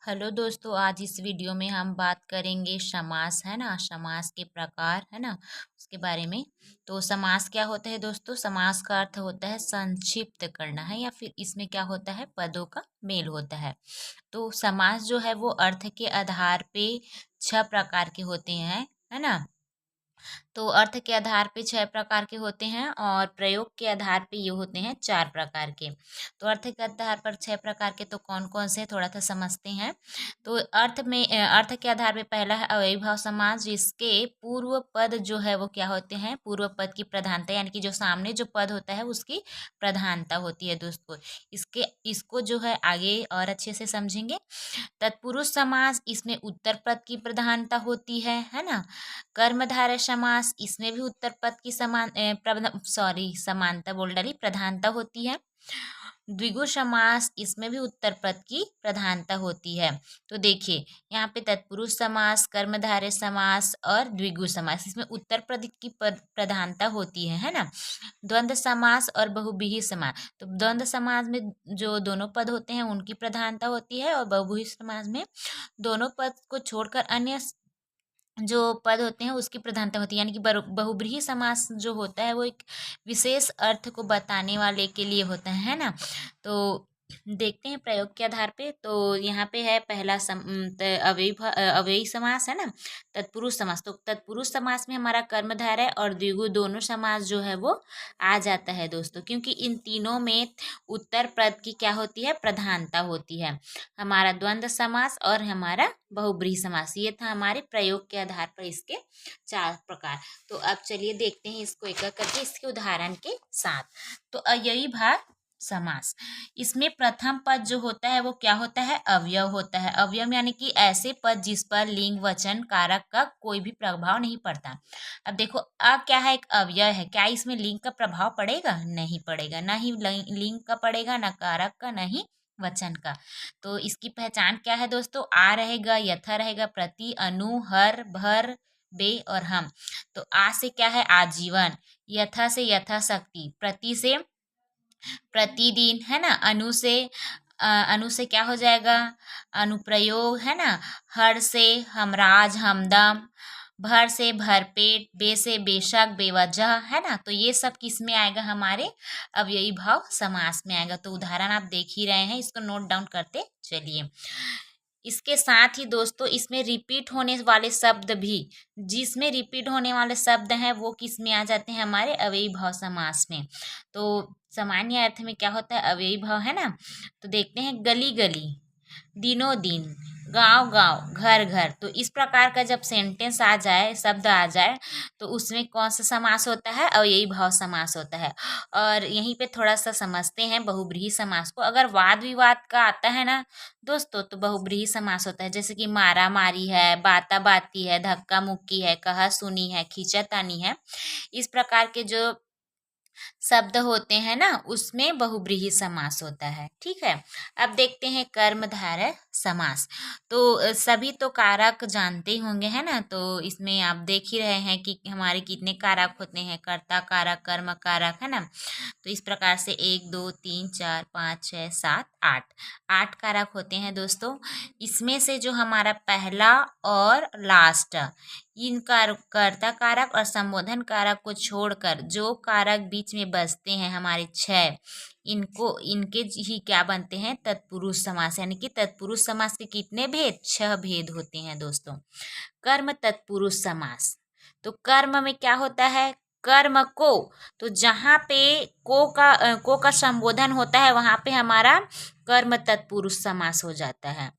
Hello दोस्तों, आज इस वीडियो में हम बात करेंगे समास, है ना। समास के प्रकार, है ना, उसके बारे में। तो समास क्या होता है दोस्तों? समास का अर्थ होता है संक्षिप्त करना, है, या फिर इसमें क्या होता है, पदों का मेल होता है। तो समास जो है वो अर्थ के आधार पे 6 प्रकार के होते हैं, है ना। तो अर्थ के आधार पे 6 प्रकार के होते हैं और प्रयोग के आधार पे ये होते हैं 4 प्रकार के। तो अर्थ के आधार पर 6 प्रकार के तो कौन कौन से, थोड़ा सा समझते हैं। तो अर्थ के आधार पे पहला है अव्ययीभाव समास, जिसके पूर्व पद जो है वो क्या होते हैं, पूर्व पद की प्रधानता, यानी कि जो सामने जो पद होता है उसकी प्रधानता होती है दोस्तों। इसको जो है आगे और अच्छे से समझेंगे। तत्पुरुष समास, इसमें उत्तर पद की प्रधानता होती है ना। कर्मधारय समास, इसमें भी उत्तर पद की समानता बोल डाली, प्रधानता होती है। द्विगु समास, इसमें भी उत्तर पद की प्रधानता होती है। तो देखिए यहाँ पे तत्पुरुष समास, कर्मधारय समास और द्विगु समास, इसमें उत्तर पद की प्रधानता होती है ना। द्वंद्व समास और बहुव्रीहि समास, तो द्वंद्व समास में जो दोनों पद होते हैं उनकी प्रधानता होती है, और बहुव्रीहि समास में दोनों पद को छोड़कर अन्य जो पद होते हैं उसकी प्रधानता होती है। यानी कि बहुव्रीहि समास जो होता है वो एक विशेष अर्थ को बताने वाले के लिए होता है ना। तो देखते हैं प्रयोग के आधार पे। तो यहाँ पे है पहला अव्ययी समास, है ना, तत्पुरुष समास। तो तत्पुरुष समास में हमारा कर्मधारय और द्विगु दोनों समास जो है वो आ जाता है दोस्तों, क्योंकि इन तीनों में उत्तर पद की क्या होती है, प्रधानता होती है। हमारा द्वंद्व समास और हमारा बहुव्रीहि समास, ये था हमारे प्रयोग के आधार पर इसके 4 प्रकार। तो अब चलिए देखते हैं इसको एक एक करके इसके उदाहरण के साथ। तो अव्ययीभाव समास, इसमें प्रथम पद जो होता है वो क्या होता है, अवयव होता है। अवयव यानी कि ऐसे पद जिस पर लिंग वचन कारक का कोई भी प्रभाव नहीं पड़ता। अब देखो क्या है, एक अवयव है, क्या इसमें लिंग का प्रभाव पड़ेगा? नहीं पड़ेगा, ना ही लिंग का पड़ेगा, ना कारक का, ना ही वचन का। तो इसकी पहचान क्या है दोस्तों? आ रहेगा, यथा रहेगा, प्रति, अनु, हर, भर, बे और हम। तो आ से क्या है, आजीवन। यथा से यथाशक्ति। प्रति से प्रतिदिन, है ना। अनु से क्या हो जाएगा, अनुप्रयोग, है ना। हर से हमराज, हमदम। भर से भरपेट। बे से बेशक, बेवजह, है ना। तो ये सब किस में आएगा, हमारे अव्ययी भाव समास में आएगा। तो उदाहरण आप देख ही रहे हैं, इसको नोट डाउन करते चलिए। इसके साथ ही दोस्तों इसमें रिपीट होने वाले शब्द भी, जिसमें रिपीट होने वाले शब्द हैं वो किस में आ जाते हैं, हमारे अव्ययी भाव समास में। तो सामान्य अर्थ में क्या होता है, अव्ययी भाव, है ना। तो देखते हैं, गली गली, दिनों दिन, गांव गांव, घर घर। तो इस प्रकार का जब सेंटेंस आ जाए, शब्द आ जाए, तो उसमें कौन सा समास होता है, अव्ययी भाव समास होता है। और यहीं पे थोड़ा सा समझते हैं बहुव्रीहि समास को। अगर वाद विवाद का आता है ना दोस्तों, तो बहुव्रीहि समास होता है। जैसे कि मारा मारी है, बाता बाती है, धक्का मुक्की है, कहा सुनी है, खींचातानी है। इस प्रकार के जो शब्द होते हैं ना, उसमें बहुव्रीहि समास होता है। ठीक है। अब देखते हैं कर्मधारय समास। तो सभी तो कारक जानते ही होंगे, है ना। तो इसमें आप देख ही रहे हैं कि हमारे कितने कारक होते हैं, कर्ता कारक, कर्म कारक, है ना। तो इस प्रकार से 1 2 3 4 5 6 7 8 8 कारक होते हैं दोस्तों। इसमें से जो हमारा पहला और लास्ट, इन कर्ता कारक और संबोधन कारक को छोड़कर जो कारक बीच में बसते हैं हमारे 6, इनके ही क्या बनते हैं, तत्पुरुष समास। यानी कि तत्पुरुष समास के कितने भेद, 6 भेद होते हैं दोस्तों। कर्म तत्पुरुष समास, तो कर्म में क्या होता है, कर्म को, तो जहाँ पे को का संबोधन होता है वहाँ पे हमारा कर्म तत्पुरुष समास हो जाता है।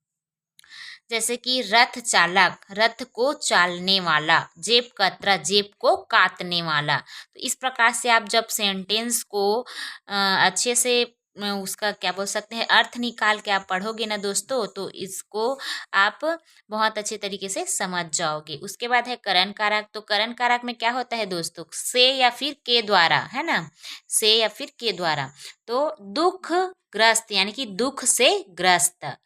जैसे कि रथ चालक, रथ को चालने वाला। जेब कतरा, जेब को काटने वाला। तो इस प्रकार से आप जब सेंटेंस को अच्छे से उसका क्या बोल सकते हैं, अर्थ निकाल के आप पढ़ोगे ना दोस्तों, तो इसको आप बहुत अच्छे तरीके से समझ जाओगे। उसके बाद है करण कारक। तो करण कारक में क्या होता है दोस्तों, से या फिर के द्वारा, है ना, से या फिर के द्वारा। तो दुख ग्रस्त, यानी कि दुख से ग्रस्त।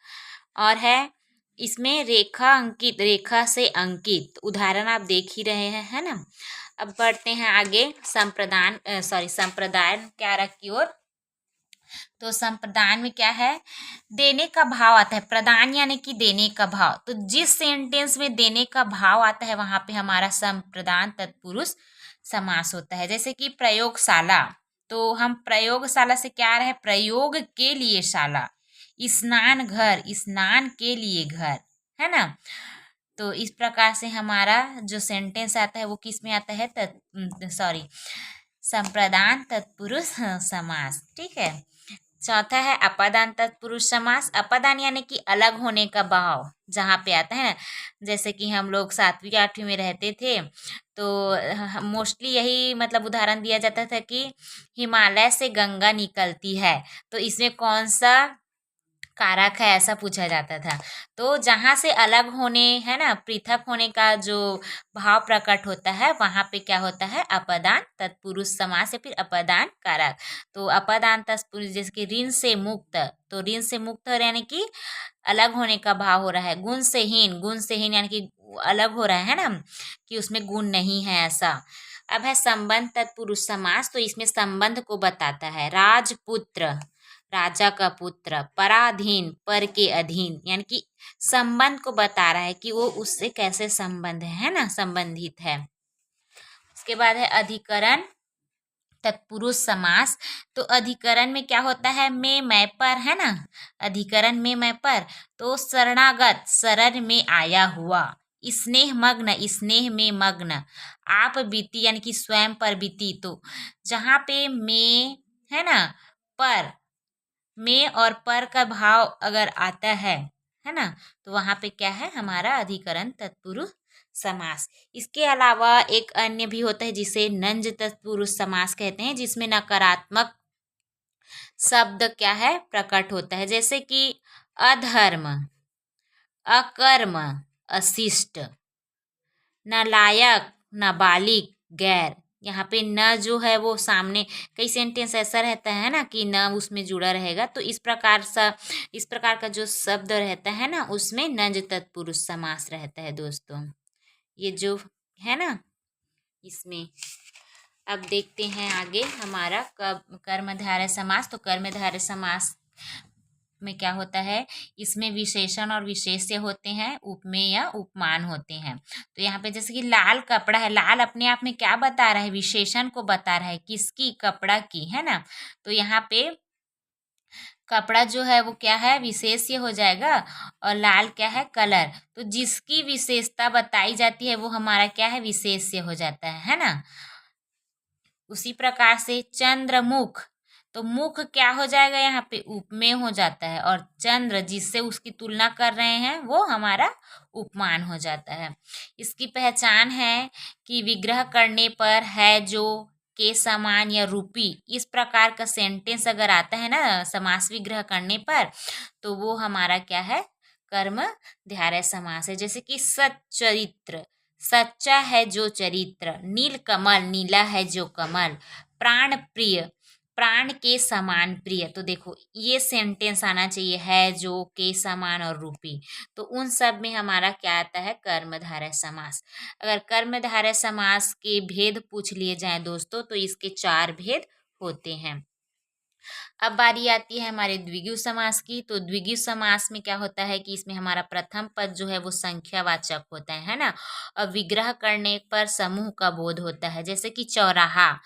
और है इसमें रेखा अंकित, रेखा से अंकित। उदाहरण आप देख ही रहे हैं, है ना। अब बढ़ते हैं आगे संप्रदान संप्रदाय कारक की ओर। तो संप्रदान में क्या है, देने का भाव आता है, प्रदान यानी कि देने का भाव। तो जिस सेंटेंस में देने का भाव आता है वहां पे हमारा संप्रदान तत्पुरुष समास होता है। जैसे कि प्रयोगशाला, तो हम प्रयोगशाला से क्या आ रहा है, प्रयोग के लिए शाला। स्नान घर, स्नान के लिए घर, है ना। तो इस प्रकार से हमारा जो सेंटेंस आता है वो किस में आता है, संप्रदान तत्पुरुष समास। ठीक है। चौथा है अपादान तत्पुरुष समास। अपादान यानी कि अलग होने का भाव जहाँ पे आता है ना, जैसे कि हम लोग 7वीं 8वीं में रहते थे तो मोस्टली यही मतलब उदाहरण दिया जाता था कि हिमालय से गंगा निकलती है, तो इसमें कौन सा कारक है ऐसा पूछा जाता था। तो जहाँ से अलग होने, है ना, पृथक होने का जो भाव प्रकट होता है वहाँ पे क्या होता है, अपदान तत्पुरुष समास या फिर अपदान कारक। तो अपदान तत्पुरुष, जैसे कि ऋण से मुक्त, तो ऋण से मुक्त हो रहा है यानी कि अलग होने का भाव हो रहा है। गुण से हीन, गुण से हीन यानी कि अलग हो रहा है ना, कि उसमें गुण नहीं है ऐसा। अब है संबंध तत्पुरुष समास, तो इसमें संबंध को बताता है। राजपुत्र, राजा का पुत्र। पराधीन, पर के अधीन, यानी कि संबंध को बता रहा है कि वो उससे कैसे संबंध है ना, संबंधित है। उसके बाद है अधिकरण तत्पुरुष समास। तो अधिकरण में क्या होता है, मैं पर, है ना, अधिकरण में मैं पर। तो शरणागत, शरण में आया हुआ। स्नेह मग्न, स्नेह में मग्न। आप बीती यानी कि स्वयं पर बीती। तो जहाँ पे मैं, है ना, पर, में और पर का भाव अगर आता है ना, तो वहाँ पे क्या है, हमारा अधिकरण तत्पुरुष समास। इसके अलावा एक अन्य भी होता है जिसे नंज तत्पुरुष समास कहते हैं, जिसमें नकारात्मक शब्द क्या है, प्रकट होता है। जैसे कि अधर्म, अकर्म, अशिष्ट, नालायक, नाबालिग, गैर। यहाँ पे न जो है वो सामने, कई सेंटेंस ऐसा रहता है ना कि न उसमें जुड़ा रहेगा, तो इस प्रकार का जो शब्द रहता है ना उसमें नंज तत्पुरुष समास रहता है दोस्तों। ये जो है ना इसमें। अब देखते हैं आगे हमारा कर्मधारय समास। तो कर्मधारय समास में क्या होता है, इसमें विशेषण और विशेष्य होते हैं, उपमेय या उपमान होते हैं। तो यहाँ पे जैसे कि लाल कपड़ा है, लाल अपने आप में क्या बता रहा है, विशेषण को बता रहा है, किसकी, कपड़ा की, है ना। तो यहाँ पे कपड़ा जो है वो क्या है, विशेष्य हो जाएगा, और लाल क्या है, कलर। तो जिसकी विशेषता बताई जाती है वो हमारा क्या है, विशेष्य हो जाता है ना। उसी प्रकार से चंद्रमुख, तो मुख क्या हो जाएगा, यहाँ पे उपमेय हो जाता है, और चंद्र जिससे उसकी तुलना कर रहे हैं वो हमारा उपमान हो जाता है। इसकी पहचान है कि विग्रह करने पर है जो, के समान या रूपी, इस प्रकार का सेंटेंस अगर आता है ना समास विग्रह करने पर, तो वो हमारा क्या है, कर्म धारय समास है। जैसे कि सच्चरित्र, सच्चा है जो चरित्र। नील कमल, नीला है जो कमल। प्राण प्रिय, प्राण के समान प्रिय। तो देखो ये सेंटेंस आना चाहिए, है जो, के समान और रूपी। तो उन सब में हमारा क्या आता है, कर्मधारय समास। अगर कर्मधारय समास के भेद पूछ लिए जाएं दोस्तों तो इसके 4 भेद होते हैं। अब बारी आती है हमारे द्विगु समास की। तो द्विगु समास में क्या होता है कि इसमें हमारा प्रथम पद जो है वो संख्यावाचक होता है ना, और विग्रह करने पर समूह का बोध होता है। जैसे कि चौराहा,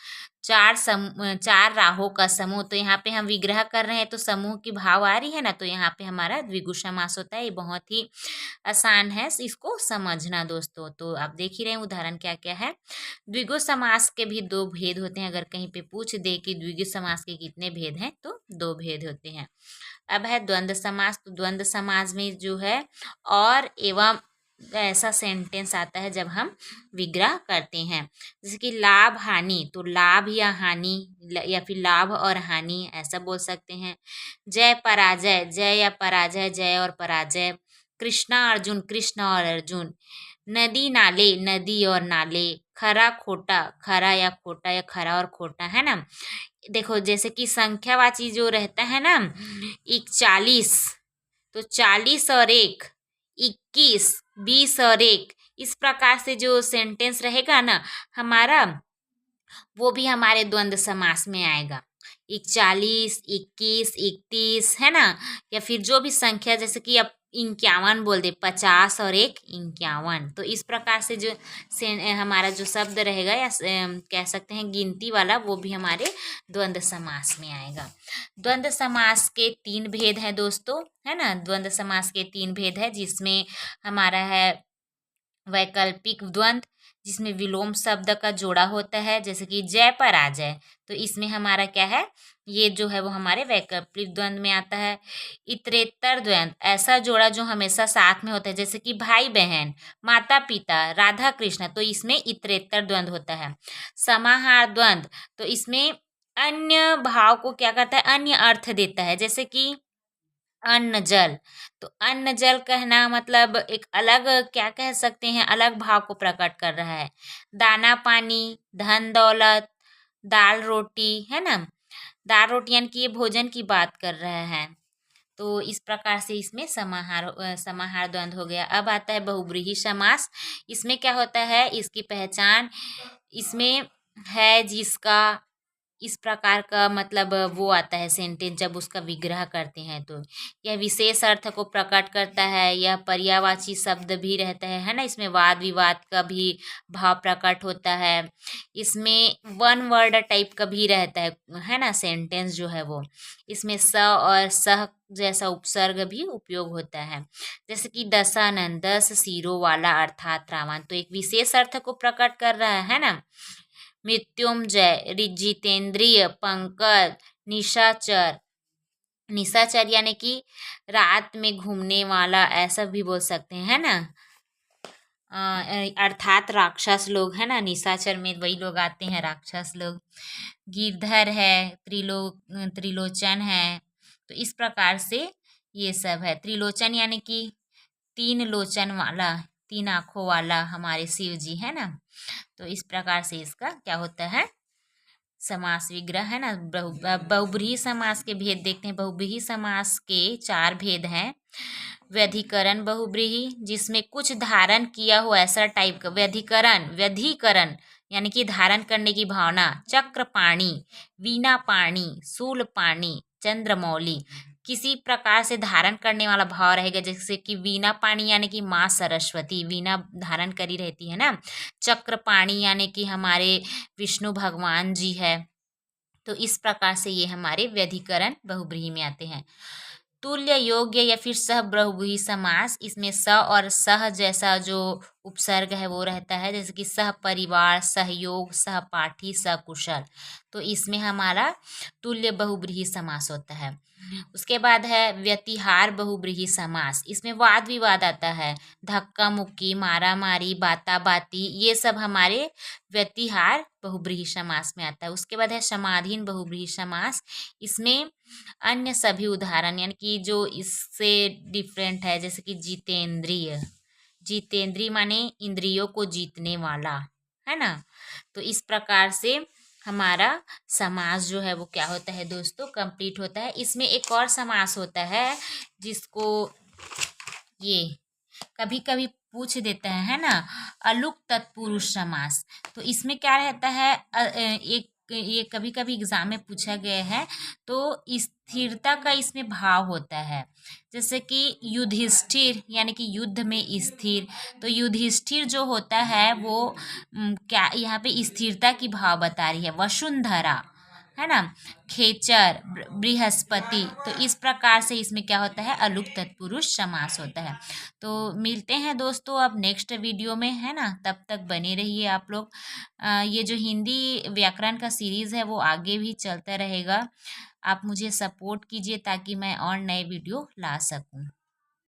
4 राहों का समूह। तो यहाँ पे हम विग्रह कर रहे हैं तो समूह की भाव आ रही है ना, तो यहाँ पे हमारा द्विगु समास होता है। ये बहुत ही आसान है इसको समझना दोस्तों। तो आप देख ही रहे हैं उदाहरण क्या क्या है। द्विगु समास के भी 2 भेद होते हैं। अगर कहीं पे पूछ दे कि द्विगु समास के कितने भेद हैं, तो 2 भेद होते हैं। अब है द्वंद्व समास। तो द्वंद्व समास में जो है और एवं ऐसा सेंटेंस आता है जब हम विग्रह करते हैं। जैसे कि लाभ हानि, तो लाभ या हानि, या फिर लाभ और हानि ऐसा बोल सकते हैं। जय पराजय, जय या पराजय, जय और पराजय। कृष्णा अर्जुन, कृष्ण और अर्जुन। नदी नाले, नदी और नाले। खरा खोटा, खरा या खोटा, या खरा और खोटा, है ना। देखो जैसे कि संख्यावाची जो रहता है ना, 41, तो 40 और 1, 21, 20 और 1, इस प्रकार से जो सेंटेंस रहेगा ना हमारा, वो भी हमारे द्वंद्व समास में आएगा। 41, 21, 31, है ना, या फिर जो भी संख्या, जैसे कि अब 51 बोल दे, 50 और 1 51। तो इस प्रकार से जो हमारा जो शब्द रहेगा या कह सकते हैं गिनती वाला, वो भी हमारे द्वंद्व समास में आएगा। द्वंद्व समास के 3 भेद हैं दोस्तों, है ना। द्वंद्व समास के 3 भेद है, जिसमें हमारा है वैकल्पिक द्वंद्व, जिसमें विलोम शब्द का जोड़ा होता है, जैसे कि जय पर आ जाए, तो इसमें हमारा क्या है, ये जो है वो हमारे वैकल्पिक द्वंद्व में आता है। इतरेत्तर द्वंद्व, ऐसा जोड़ा जो हमेशा साथ में होता है, जैसे कि भाई बहन, माता पिता, राधा कृष्ण, तो इसमें इतरेत्तर द्वंद्व होता है। समाहार द्वंद्व, तो इसमें अन्य भाव को क्या करता है, अन्य अर्थ देता है, जैसे कि अन्न जल, तो अन्न जल कहना मतलब एक अलग, क्या कह सकते हैं, अलग भाव को प्रकट कर रहा है। दाना पानी, धन दौलत, दाल रोटी, है ना, दाल रोटी यानी कि ये भोजन की बात कर रहे हैं। तो इस प्रकार से इसमें समाहार द्वंद्व हो गया। अब आता है बहुब्रीहि समास। इसमें क्या होता है, इसकी पहचान, इसमें है जिसका, इस प्रकार का मतलब वो आता है सेंटेंस, जब उसका विग्रह करते हैं तो यह विशेष अर्थ को प्रकट करता है। यह पर्यायवाची शब्द भी रहता है ना, इसमें वाद विवाद का भी भाव प्रकट होता है। इसमें वन वर्ड टाइप का भी रहता है ना, सेंटेंस जो है वो, इसमें स और सह जैसा उपसर्ग भी उपयोग होता है, जैसे कि दशानन, 10 सिरों वाला अर्थात रावण, तो एक विशेष अर्थ को प्रकट कर रहा है ना। मृत्युंजय, जितेंद्रिय, पंकज, निशाचर, निशाचर यानी कि रात में घूमने वाला, ऐसा भी बोल सकते हैं, है ना। अर्थात राक्षस लोग, है ना, निशाचर में वही लोग आते हैं, राक्षस लोग। गिरधर है, त्रिलोचन है, तो इस प्रकार से ये सब है। त्रिलोचन यानी कि 3 लोचन वाला, 3 आँखों वाला हमारे शिव जी, है ना। तो इस प्रकार से इसका क्या होता है, समास विग्रह, है ना। बहुब्रीहि समास के भेद देखते हैं। बहुब्रीहि समास के 4 भेद हैं। व्यधिकरण बहुब्रीहि, जिसमें कुछ धारण किया हुआ ऐसा टाइप का, व्यधिकरण यानी कि धारण करने की भावना। चक्रपाणी, वीणापाणी, शूलपाणी, चंद्रमौली, किसी प्रकार से धारण करने वाला भाव रहेगा, जैसे कि वीणा पाणी यानी कि माँ सरस्वती वीणा धारण करी रहती है ना। चक्रपाणी यानी कि हमारे विष्णु भगवान जी है। तो इस प्रकार से ये हमारे व्यधिकरण बहुब्रीहि में आते हैं। तुल्य योग्य या फिर सह बहुब्रीहि समास, इसमें स और सह जैसा जो उपसर्ग है वो रहता है, जैसे कि सह परिवार, सहयोग, सहपाठी, सकुशल, तो इसमें हमारा तुल्य बहुब्रीहि समास होता है। उसके बाद है व्यतिहार बहुब्रीहि समास, इसमें वाद विवाद आता है, धक्का मुक्की, मारा मारी, बाता बाती, ये सब हमारे व्यतिहार बहुब्रीहि समास में आता है। उसके बाद है समाधीन बहुब्रीहि समास, इसमें अन्य सभी उदाहरण यानी कि जो इससे डिफरेंट है, जैसे कि जितेंद्रिय, जितेंद्रिय माने इंद्रियों को जीतने वाला, है ना। तो इस प्रकार से हमारा समास जो है वो क्या होता है दोस्तों, कंप्लीट होता है। इसमें एक और समास होता है जिसको ये कभी कभी पूछ देते हैं, है ना, अलुक तत्पुरुष समास। तो इसमें क्या रहता है, एक ये कभी कभी एग्जाम में पूछा गया है, तो स्थिरता का इसमें भाव होता है, जैसे कि युधिष्ठिर यानी कि युद्ध में स्थिर, तो युधिष्ठिर जो होता है वो क्या यहाँ पे स्थिरता की भाव बता रही है। वसुंधरा, है ना, खेचर, बृहस्पति, तो इस प्रकार से इसमें क्या होता है, अलुक तत्पुरुष समास होता है। तो मिलते हैं दोस्तों अब नेक्स्ट वीडियो में, है ना, तब तक बने रहिए आप लोग। ये जो हिंदी व्याकरण का सीरीज़ है वो आगे भी चलता रहेगा। आप मुझे सपोर्ट कीजिए ताकि मैं और नए वीडियो ला सकूं।